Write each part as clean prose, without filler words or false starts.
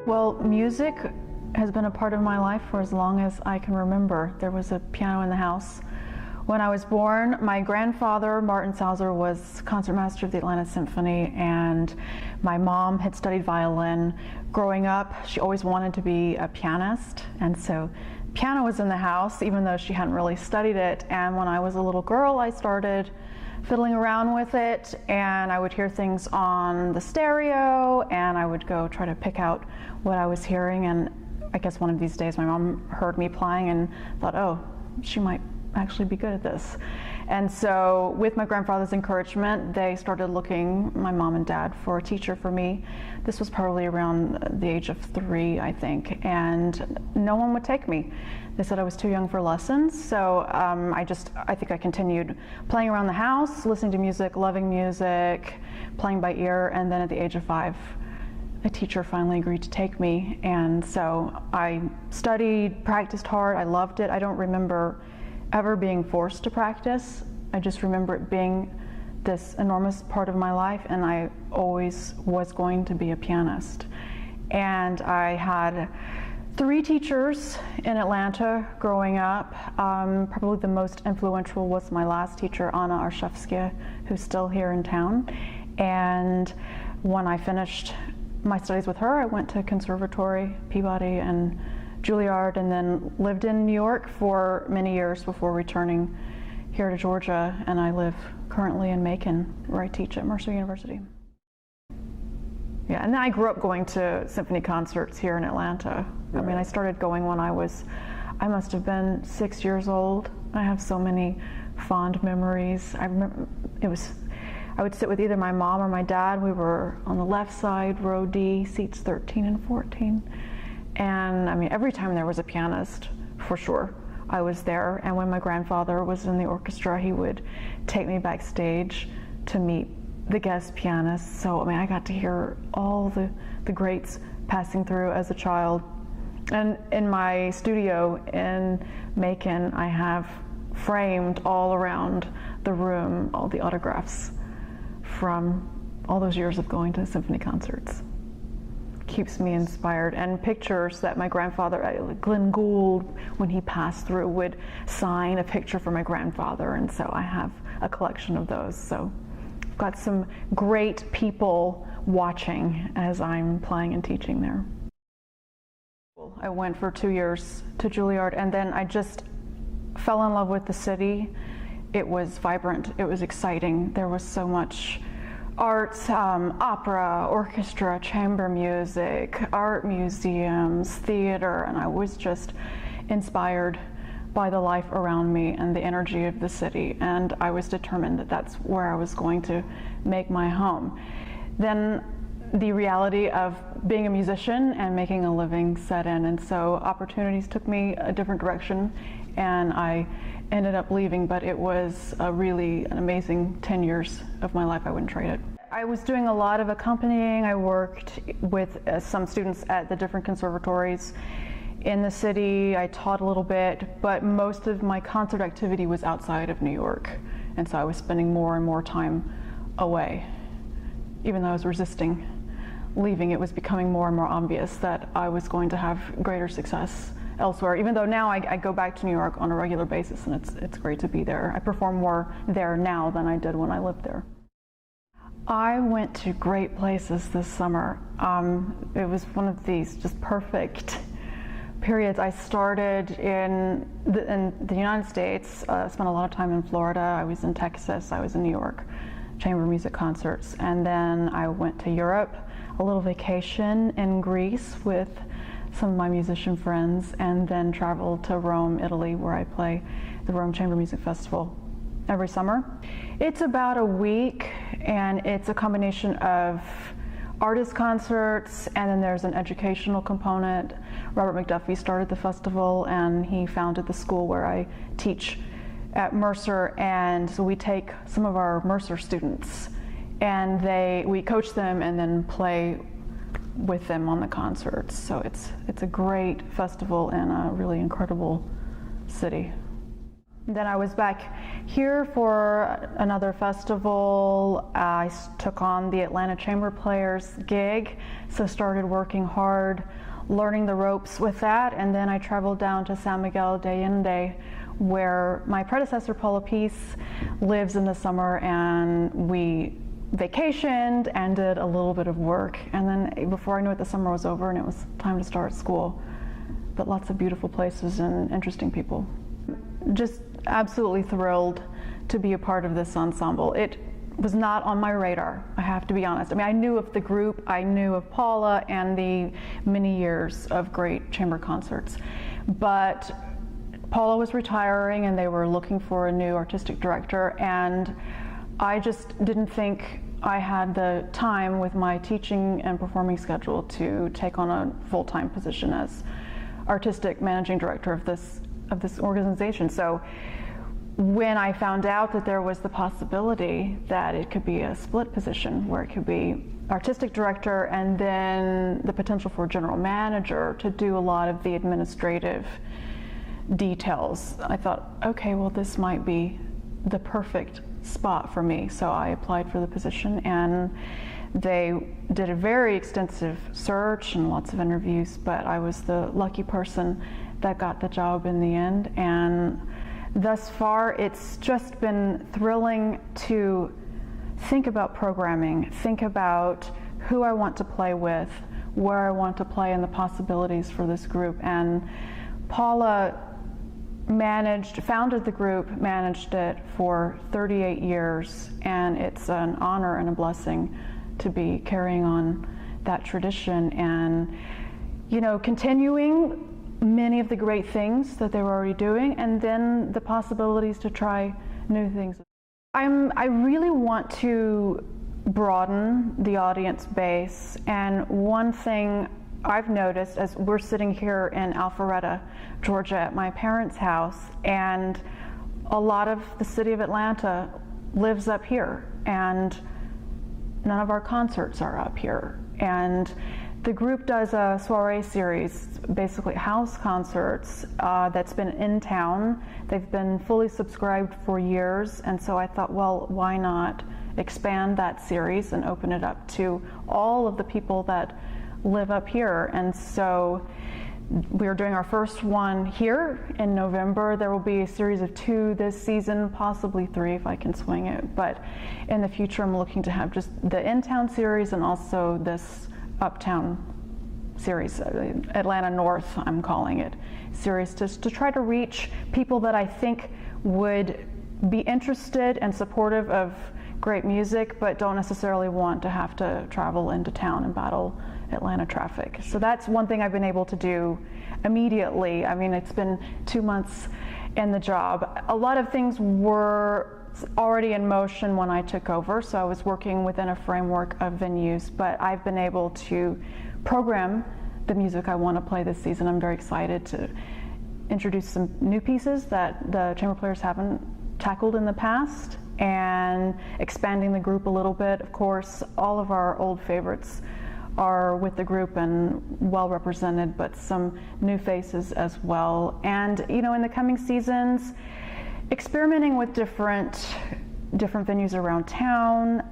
Well, music has been a part of my life for as long as I can remember. There was a piano in the house. When I was born, my grandfather, Martin Sauser, was concertmaster of the Atlanta Symphony, and my mom had studied violin. Growing up, she always wanted to be a pianist, and so piano was in the house, even though she hadn't really studied it. And when I was a little girl, I started fiddling around with it, and I would hear things on the stereo, and I would go try to pick out what I was hearing. And I guess one of these days my mom heard me playing and thought, oh, she might actually be good at this. And so with my grandfather's encouragement, they started looking, my mom and dad, for a teacher for me. This was probably around the age of 3, I think, and no one would take me. They said I was too young for lessons, so I think I continued playing around the house, listening to music, loving music, playing by ear, and then at the age of 5, a teacher finally agreed to take me, and so I studied, practiced hard, I loved it. I don't remember ever being forced to practice. I just remember it being this enormous part of my life, and I always was going to be a pianist. And I had 3 teachers in Atlanta growing up. Probably the most influential was my last teacher, Anna Arshevskia, who's still here in town. And when I finished my studies with her, I went to conservatory, Peabody and Juilliard, and then lived in New York for many years before returning here to Georgia, and I live currently in Macon, where I teach at Mercer University. Yeah, and then I grew up going to symphony concerts here in Atlanta. Right. I mean, I started going when I must have been 6 years old. I have so many fond memories. I remember I would sit with either my mom or my dad. We were on the left side, row D, seats 13 and 14. And I mean, every time there was a pianist, for sure, I was there. And when my grandfather was in the orchestra, he would take me backstage to meet the guest pianists. So I mean, I got to hear all the greats passing through as a child. And in my studio in Macon, I have framed all around the room all the autographs from all those years of going to symphony concerts. Keeps me inspired, and pictures that my grandfather, Glenn Gould, when he passed through, would sign a picture for my grandfather, and so I have a collection of those. So I've got some great people watching as I'm playing and teaching there. I went for 2 years to Juilliard, and then I just fell in love with the city. It was vibrant, it was exciting, there was so much arts, opera, orchestra, chamber music, art museums, theater, and I was just inspired by the life around me and the energy of the city, and I was determined that that's where I was going to make my home. Then the reality of being a musician and making a living set in, and so opportunities took me a different direction, and I ended up leaving, but it was an amazing 10 years of my life. I wouldn't trade it. I was doing a lot of accompanying. I worked with some students at the different conservatories in the city. I taught a little bit, but most of my concert activity was outside of New York, and so I was spending more and more time away. Even though I was resisting leaving, it was becoming more and more obvious that I was going to have greater success elsewhere, even though now I go back to New York on a regular basis, and it's great to be there. I perform more there now than I did when I lived there. I went to great places this summer. It was one of these just perfect periods. I started in the United States, spent a lot of time in Florida, I was in Texas, I was in New York, chamber music concerts, and then I went to Europe, a little vacation in Greece with some of my musician friends, and then traveled to Rome, Italy, where I play the Rome Chamber Music Festival every summer. It's about a week, and it's a combination of artist concerts, and then there's an educational component. Robert McDuffie started the festival, and he founded the school where I teach at Mercer, and so we take some of our Mercer students, and we coach them and then play with them on the concerts. So it's a great festival in a really incredible city. Then I was back here for another festival. I took on the Atlanta Chamber Players gig, so started working hard, learning the ropes with that, and then I traveled down to San Miguel de Allende, where my predecessor Paula Peace lives in the summer, and we vacationed and did a little bit of work, and then before I knew it, the summer was over and it was time to start school. But lots of beautiful places and interesting people. Just absolutely thrilled to be a part of this ensemble. It was not on my radar, I have to be honest. I mean, I knew of the group, I knew of Paula and the many years of great chamber concerts, but Paula was retiring and they were looking for a new artistic director, and I just didn't think I had the time with my teaching and performing schedule to take on a full-time position as artistic managing director of this organization. So when I found out that there was the possibility that it could be a split position where it could be artistic director and then the potential for general manager to do a lot of the administrative details, I thought, okay, well, this might be the perfect spot for me. So I applied for the position, and they did a very extensive search and lots of interviews, but I was the lucky person that got the job in the end. And thus far, it's just been thrilling to think about programming, think about who I want to play with, where I want to play, and the possibilities for this group. And Paula founded the group, managed it for 38 years, and it's an honor and a blessing to be carrying on that tradition and, you know, continuing many of the great things that they were already doing, and then the possibilities to try new things. I really want to broaden the audience base, and one thing I've noticed as we're sitting here in Alpharetta, Georgia at my parents' house, and a lot of the city of Atlanta lives up here, and none of our concerts are up here. And the group does a soiree series, basically house concerts, that's been in town. They've been fully subscribed for years, and so I thought, well, why not expand that series and open it up to all of the people that live up here. And so we're doing our first one here in November. There will be a series of 2 this season, possibly 3 if I can swing it. But in the future, I'm looking to have just the in-town series and also this uptown series, Atlanta North, I'm calling it, series, to try to reach people that I think would be interested and supportive of great music, but don't necessarily want to have to travel into town and battle Atlanta traffic. So that's one thing I've been able to do immediately. I mean, it's been 2 months in the job. A lot of things were already in motion when I took over, so I was working within a framework of venues, but I've been able to program the music I want to play this season. I'm very excited to introduce some new pieces that the chamber players haven't tackled in the past, and expanding the group a little bit. Of course, all of our old favorites are with the group and well represented, but some new faces as well. And, you know, in the coming seasons, experimenting with different venues around town.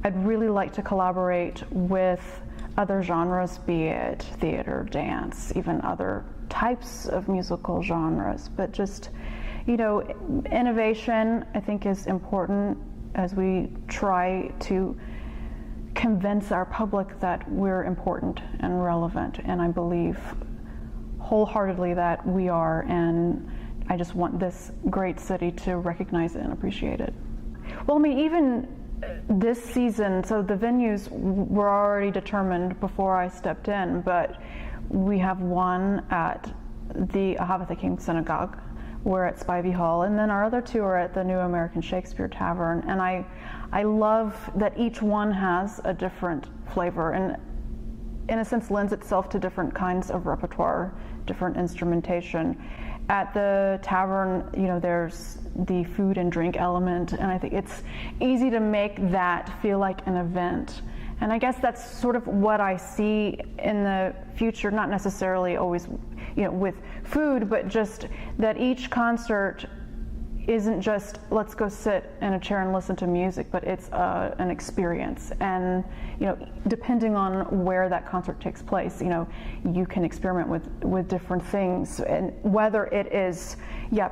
I'd really like to collaborate with other genres, be it theater, dance, even other types of musical genres, but just, you know, innovation I think is important as we try to convince our public that we're important and relevant, and I believe wholeheartedly that we are, and I just want this great city to recognize it and appreciate it. Well, I mean, even this season, so the venues were already determined before I stepped in, but we have one at the Ahava King Synagogue, we're at Spivey Hall, and then our other 2 are at the New American Shakespeare Tavern. And I love that each one has a different flavor and in a sense lends itself to different kinds of repertoire, different instrumentation. At the tavern, you know, there's the food and drink element, and I think it's easy to make that feel like an event. And I guess that's sort of what I see in the future, not necessarily always, you know, with food, but just that each concert isn't just let's go sit in a chair and listen to music, but it's an experience. And depending on where that concert takes place, you can experiment with different things, and whether it is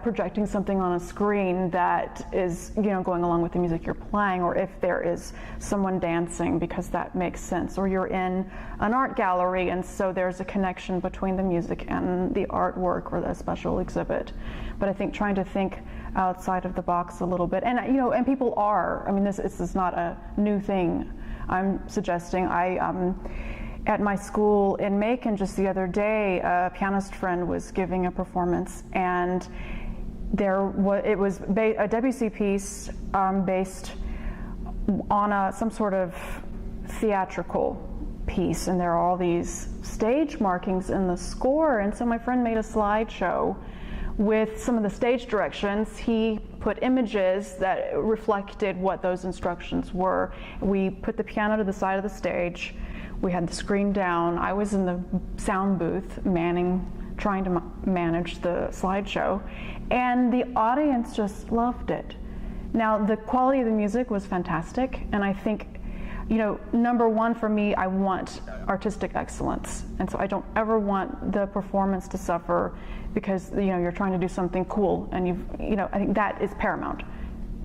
projecting something on a screen that is going along with the music you're playing, or if there is someone dancing because that makes sense, or you're in an art gallery and so there's a connection between the music and the artwork or the special exhibit. But I think trying to think outside of the box a little bit, and and people are. I mean, this is not a new thing I'm suggesting. At my school in Macon just the other day, a pianist friend was giving a performance, and it was a Debussy piece based on some sort of theatrical piece, and there are all these stage markings in the score. And so my friend made a slideshow with some of the stage directions. He put images that reflected what those instructions were. We put the piano to the side of the stage. We had the screen down. I was in the sound booth trying to manage the slideshow, and the audience just loved it. Now, the quality of the music was fantastic, and I think, number one for me, I want artistic excellence, and so I don't ever want the performance to suffer because you're trying to do something cool, and I think that is paramount.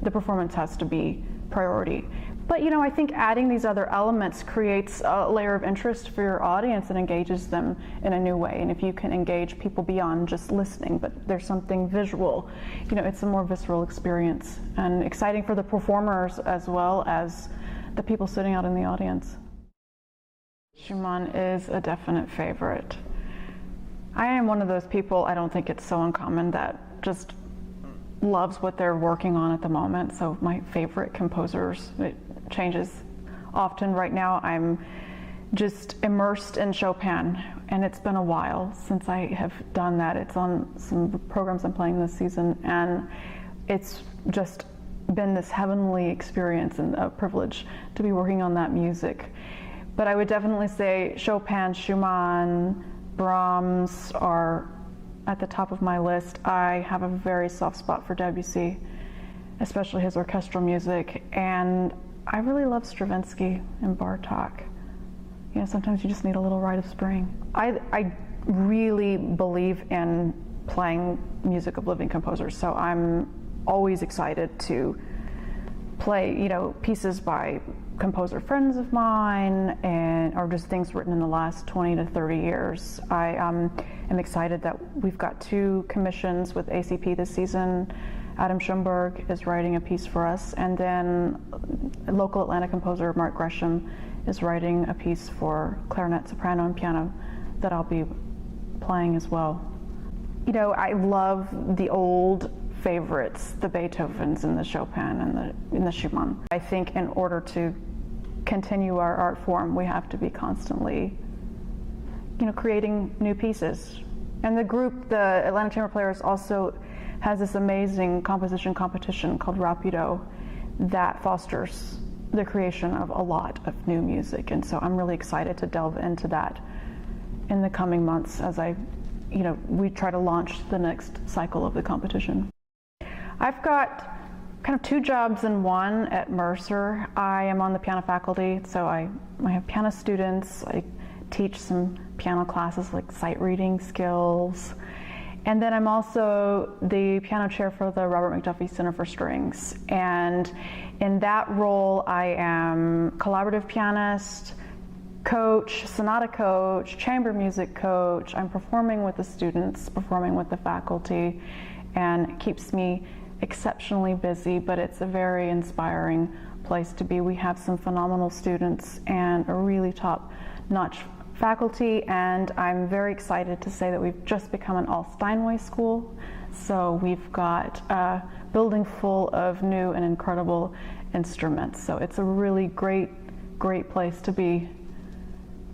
The performance has to be priority. But I think adding these other elements creates a layer of interest for your audience and engages them in a new way. And if you can engage people beyond just listening, but there's something visual, it's a more visceral experience, and exciting for the performers as well as the people sitting out in the audience. Schumann is a definite favorite. I am one of those people, I don't think it's so uncommon, that just loves what they're working on at the moment. So my favorite composers, it changes often. Right now I'm just immersed in Chopin, and it's been a while since I have done that. It's on some programs I'm playing this season, and it's just been this heavenly experience and a privilege to be working on that music. But I would definitely say Chopin, Schumann, Brahms are at the top of my list. I have a very soft spot for Debussy, especially his orchestral music, and I really love Stravinsky and Bartók. Sometimes you just need a little rite of spring. I really believe in playing music of living composers, so I'm always excited to play, pieces by composer friends of mine, or just things written in the last 20 to 30 years. I am excited that we've got 2 commissions with ACP this season. Adam Schoenberg is writing a piece for us, and then local Atlanta composer Mark Gresham is writing a piece for clarinet, soprano, and piano that I'll be playing as well. I love the old favorites, the Beethovens and the Chopin and the Schumann. I think in order to continue our art form, we have to be constantly, creating new pieces. And the group, the Atlanta Chamber Players, also has this amazing composition competition called Rapido that fosters the creation of a lot of new music. And so I'm really excited to delve into that in the coming months as we try to launch the next cycle of the competition. I've got kind of 2 jobs in one at Mercer. I am on the piano faculty, so I have piano students. I teach some piano classes like sight reading skills. And then I'm also the piano chair for the Robert McDuffie Center for Strings. And in that role, I am collaborative pianist, coach, sonata coach, chamber music coach. I'm performing with the students, performing with the faculty, and it keeps me exceptionally busy, but it's a very inspiring place to be. We have some phenomenal students and a really top-notch faculty, and I'm very excited to say that we've just become an all-Steinway school. So we've got a building full of new and incredible instruments. So it's a really great place to be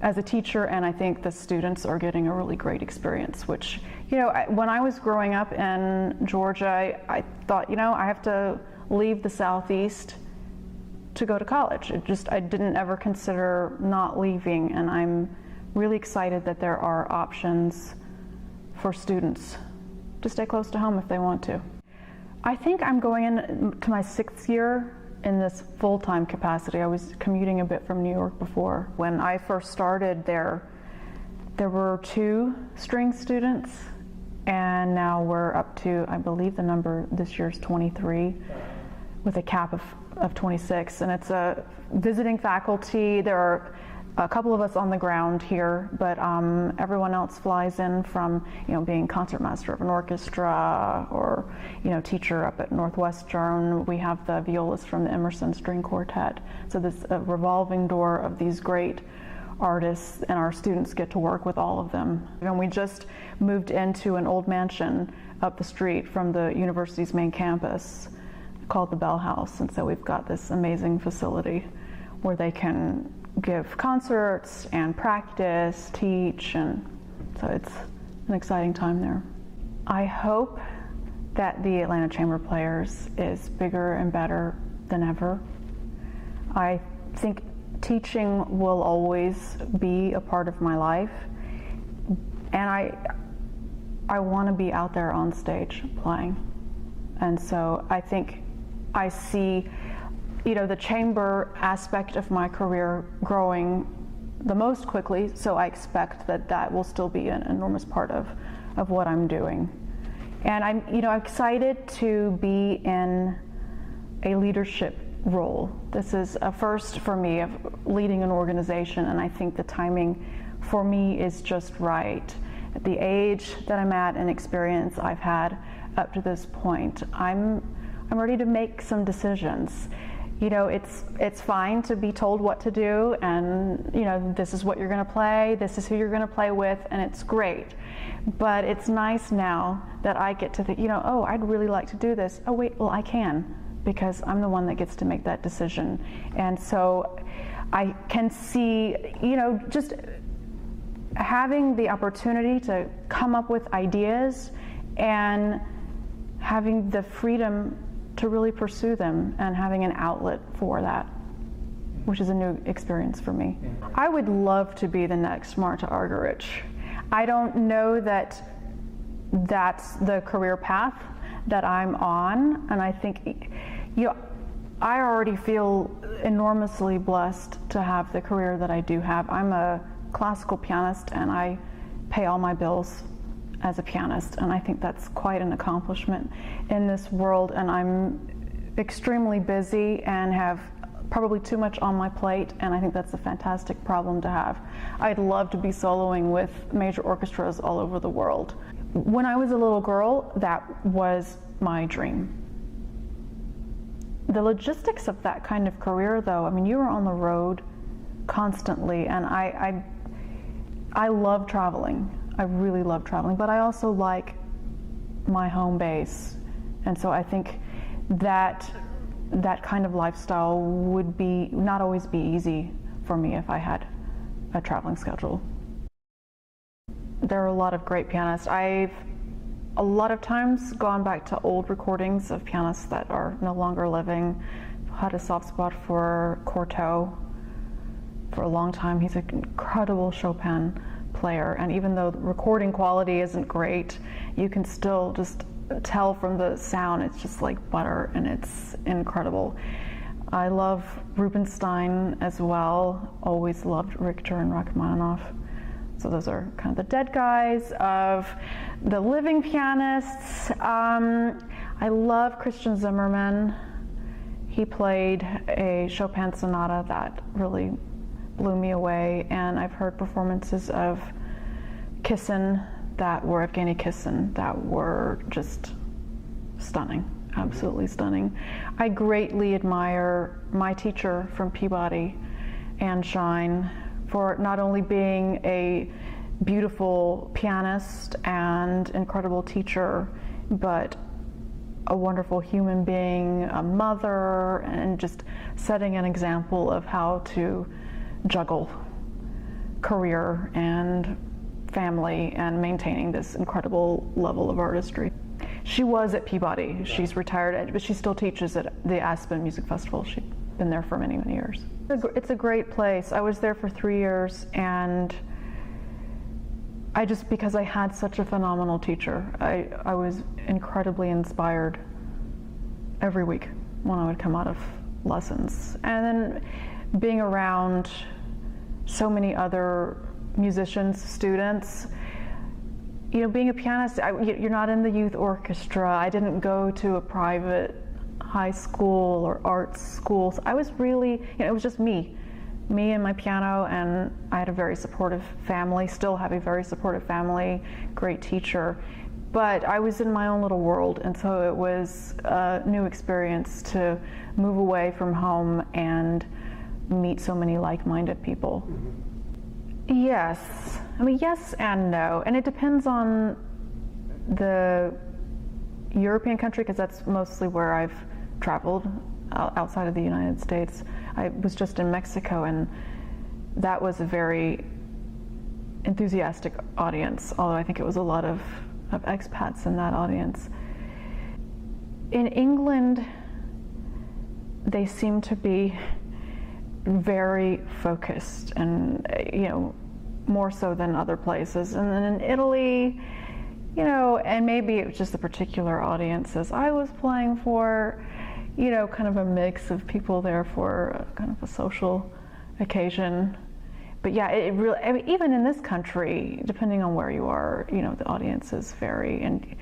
as a teacher, and I think the students are getting a really great experience, which, when I was growing up in Georgia, I thought, I have to leave the Southeast to go to college. I didn't ever consider not leaving, and I'm really excited that there are options for students to stay close to home if they want to. I think I'm going into my 6th year in this full-time capacity. I was commuting a bit from New York before. When I first started there were 2 string students, and now we're up to, I believe the number this year is 23, with a cap of 26. And it's a visiting faculty. There are a couple of us on the ground here, but everyone else flies in from, being concertmaster of an orchestra or, teacher up at Northwestern. We have the violist from the Emerson String Quartet. So this revolving door of these great artists, and our students get to work with all of them. And we just moved into an old mansion up the street from the university's main campus called the Bell House. And so we've got this amazing facility where they can give concerts and practice, teach, and so it's an exciting time there. I hope that the Atlanta Chamber Players is bigger and better than ever. I think teaching will always be a part of my life, and I want to be out there on stage playing. And so I think I see the chamber aspect of my career growing the most quickly, so I expect that will still be an enormous part of what I'm doing. And I'm excited to be in a leadership role. This is a first for me of leading an organization, and I think the timing for me is just right. At the age that I'm at and experience I've had up to this point, I'm ready to make some decisions. It's fine to be told what to do, and this is what you're going to play, this is who you're going to play with, and it's great. But it's nice now that I get to think, oh, I'd really like to do this. Oh wait, well I can, because I'm the one that gets to make that decision. And so I can see, just having the opportunity to come up with ideas and having the freedom to really pursue them and having an outlet for that, which is a new experience for me. I would love to be the next Marta Argerich. I don't know that that's the career path that I'm on, and I think, I already feel enormously blessed to have the career that I do have. I'm a classical pianist, and I pay all my bills as a pianist, and I think that's quite an accomplishment in this world. And I'm extremely busy and have probably too much on my plate, and I think that's a fantastic problem to have. I'd love to be soloing with major orchestras all over the world. When I was a little girl, that was my dream. The logistics of that kind of career, though, you were on the road constantly, and I love traveling. I really love traveling, but I also like my home base. And so I think that kind of lifestyle would not always be easy for me if I had a traveling schedule. There are a lot of great pianists. I've a lot of times gone back to old recordings of pianists that are no longer living. I've had a soft spot for Cortot for a long time. He's an incredible Chopin player, and even though the recording quality isn't great, you can still just tell from the sound it's just like butter, and it's incredible. I love Rubinstein as well. Always loved Richter and Rachmaninoff. So those are kind of the dead guys. Of the living pianists, I love Christian Zimmermann. He played a Chopin sonata that really blew me away, and I've heard performances of Evgeny Kissin that were just stunning, absolutely stunning. I greatly admire my teacher from Peabody, Anne Shine, for not only being a beautiful pianist and incredible teacher, but a wonderful human being, a mother, and just setting an example of how to juggle career and family and maintaining this incredible level of artistry. She was at Peabody. She's retired, but she still teaches at the Aspen Music Festival. She's been there for many, many years. It's a great place. I was there for 3 years, and because I had such a phenomenal teacher, I was incredibly inspired every week when I would come out of lessons. And then being around so many other musicians, students, you know, being a pianist, you're not in the youth orchestra. I didn't go to a private high school or arts school. So I was really, you know, it was just me and my piano, and I had a very supportive family, still have a very supportive family, great teacher. But I was in my own little world, and so it was a new experience to move away from home and meet so many like-minded people. Yes. I mean, yes and no. And it depends on the European country, because that's mostly where I've traveled outside of the United States. I was just in Mexico, and that was a very enthusiastic audience, although I think it was a lot of expats in that audience. In England, they seem to be very focused, and you know, more so than other places. And then in Italy, you know, and maybe it was just the particular audiences I was playing for, you know, kind of a mix of people there for kind of a social occasion. But yeah, it really, I mean, even in this country, depending on where you are, you know, the audiences vary, and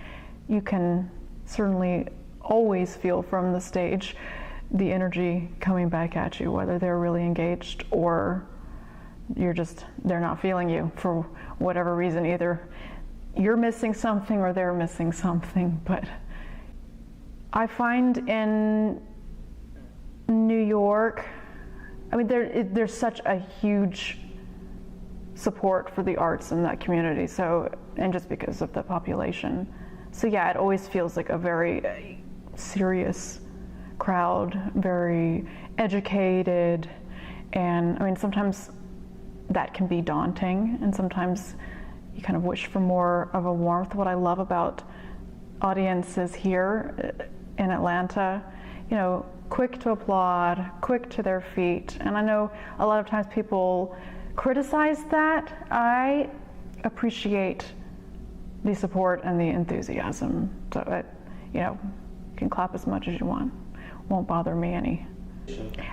you can certainly always feel from the stage the energy coming back at you, whether they're really engaged or they're not feeling you for whatever reason. Either you're missing something or they're missing something. But I find in New York, I mean, there's such a huge support for the arts in that community, so, and just because of the population. So yeah, it always feels like a very serious crowd, very educated, and I mean, sometimes that can be daunting, and sometimes you kind of wish for more of a warmth. What I love about audiences here in Atlanta, you know, quick to applaud, quick to their feet. And I know a lot of times people criticize that. I appreciate the support and the enthusiasm. So it, you know, you can clap as much as you want. Won't bother me any.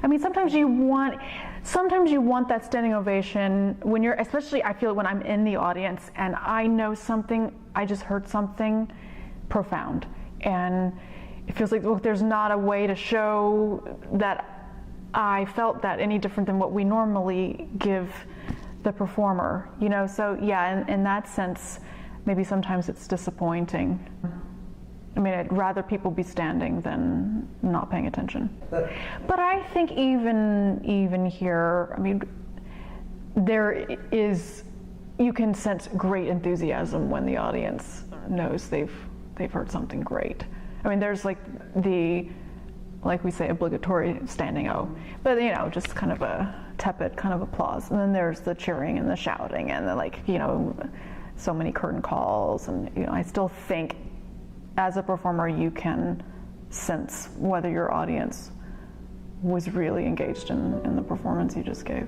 I mean, sometimes you want that standing ovation when you're, especially I feel when I'm in the audience and I know something, I just heard something profound, and it feels like, look, there's not a way to show that I felt that any different than what we normally give the performer, you know. So yeah, in that sense, maybe sometimes it's disappointing. I mean, I'd rather people be standing than not paying attention. But I think even here, I mean, you can sense great enthusiasm when the audience knows they've heard something great. I mean, there's like we say, obligatory standing O, but you know, just kind of a tepid kind of applause. And then there's the cheering and the shouting and the, like, you know, so many curtain calls. And you know, I still think as a performer, you can sense whether your audience was really engaged in the performance you just gave.